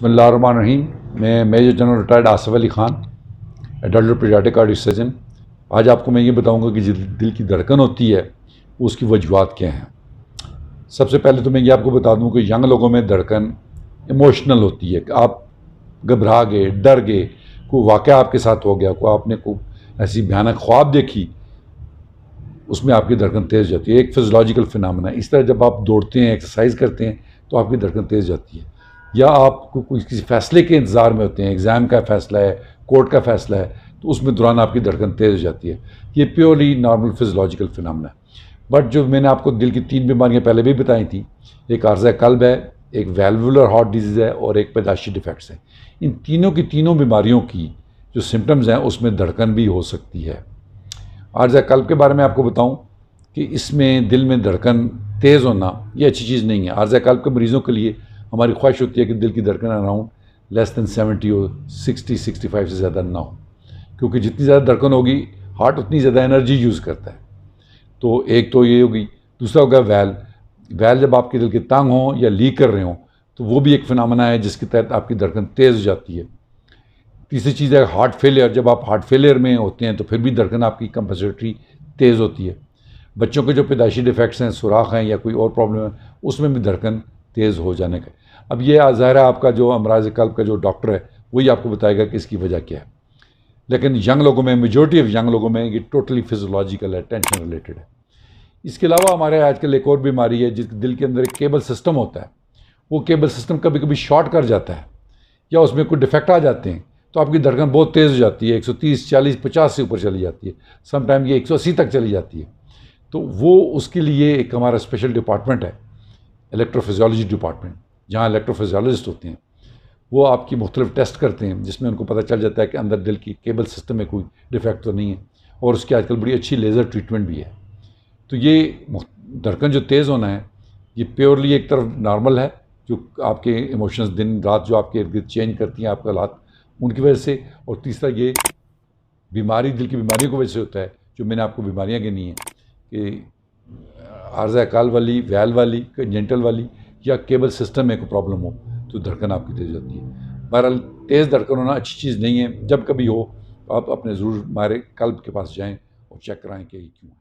بسم اللہ الرحمن الرحیم. میں major general retired Asif Ali Khan, adult paediatric cardio surgeon. آج آپ کو میں یہ بتاؤں گا کہ جو دل کی دھڑکن ہوتی ہے اس کی وجوہات کیا ہیں. سب سے پہلے تو میں یہ آپ کو بتا دوں کہ ینگ لوگوں میں دھڑکن ایموشنل ہوتی ہے کہ آپ گھبرا گئے، ڈر گئے، کوئی واقعہ آپ کے ساتھ ہو گیا، کوئی آپ نے کوئی ایسی بھیانک خواب دیکھی، اس میں آپ کی دھڑکن تیز جاتی ہے. ایک فزیولوجیکل فنامنا ہے. اس طرح جب آپ دوڑتے ہیں، ایکسرسائز کرتے ہیں تو آپ کی دھڑکن تیز جاتی ہے. یا آپ کو کسی فیصلے کے انتظار میں ہوتے ہیں، ایگزام کا فیصلہ ہے، کورٹ کا فیصلہ ہے، تو اس میں دوران آپ کی دھڑکن تیز ہو جاتی ہے. یہ پیورلی نارمل فزیولوجیکل فنامنا ہے. بٹ جو میں نے آپ کو دل کی 3 بیماریاں پہلے بھی بتائی تھیں، ایک عارضہ قلب ہے، ایک ویلولر ہارٹ ڈیزیز ہے اور ایک پیدائشی ڈیفیکٹس ہیں. ان تینوں کی تینوں بیماریوں کی جو سمٹمز ہیں اس میں دھڑکن بھی ہو سکتی ہے. عارضہ قلب کے بارے میں آپ کو بتاؤں کہ اس میں دل میں دھڑکن تیز ہونا یہ اچھی چیز نہیں ہے. عارضہ قلب کے مریضوں کے لیے ہماری خواہش ہوتی ہے کہ دل کی دھڑکن اراؤنڈ لیس دین 70 ہو، 60-65 سے زیادہ نہ ہو، کیونکہ جتنی زیادہ دھڑکن ہوگی ہارٹ اتنی زیادہ انرجی یوز کرتا ہے. تو ایک تو یہ ہوگی. دوسرا ہوگا ویل جب آپ کے دل کے تنگ ہوں یا لیک کر رہے ہوں تو وہ بھی ایک فنامنا ہے جس کے تحت آپ کی دھڑکن تیز ہو جاتی ہے. تیسری چیز ہے ہارٹ فیلئر. جب آپ ہارٹ فیلئر میں ہوتے ہیں تو پھر بھی دھڑکن آپ کی کمپنسیٹری تیز ہوتی ہے. بچوں کے جو پیدائشی ڈیفیکٹس ہیں، سوراخ ہیں یا کوئی اور پرابلم ہے، اس میں بھی دھڑکن تیز ہو جانے کا. اب یہ ظاہر ہے آپ کا جو امراض قلب کا جو ڈاکٹر ہے وہی آپ کو بتائے گا کہ اس کی وجہ کیا ہے. لیکن ینگ لوگوں میں، میجورٹی آف ینگ لوگوں میں یہ ٹوٹلی فزیولوجیکل ہے، ٹینشن ریلیٹڈ ہے. اس کے علاوہ ہمارے آج کل ایک اور بیماری ہے جس دل کے اندر ایک کیبل سسٹم ہوتا ہے. وہ کیبل سسٹم کبھی کبھی شارٹ کر جاتا ہے یا اس میں کوئی ڈیفیکٹ آ جاتے ہیں تو آپ کی دھڑکن بہت تیز ہو جاتی ہے، 130، 40، 50 سے اوپر چلی جاتی ہے. سم ٹائم یہ 180 تک چلی جاتی ہے. تو وہ اس کے لیے ایک ہمارا اسپیشل ڈپارٹمنٹ ہے، الیکٹرو فزیولوجی ڈپارٹمنٹ، جہاں الیکٹرو فزیولوجسٹ ہوتے ہیں. وہ آپ کی مختلف ٹیسٹ کرتے ہیں جس میں ان کو پتہ چل جاتا ہے کہ اندر دل کی کیبل سسٹم میں کوئی ڈیفیکٹ تو نہیں ہے. اور اس کی آج کل بڑی اچھی لیزر ٹریٹمنٹ بھی ہے. تو یہ دھڑکن جو تیز ہونا ہے یہ پیورلی ایک طرف نارمل ہے، جو آپ کے ایموشنز دن رات جو آپ کے ارد گرد چینج کرتی ہیں آپ کے حالات، ان کی وجہ سے. اور تیسرا یہ بیماری دل کی بیماریوں کی وجہ سے ہوتا ہے جو میں نے آپ کو بیماریاں گنی ہیں کہ عارضہ قلب والی، ویل والی، کنجنٹل والی یا کیبل سسٹم میں کوئی پرابلم ہو تو دھڑکن آپ کی تیز ہوتی ہے. بہرحال تیز دھڑکن ہونا اچھی چیز نہیں ہے. جب کبھی ہو تو آپ اپنے ضرور ہمارے قلب کے پاس جائیں اور چیک کرائیں کہ یہ کیوں ہے.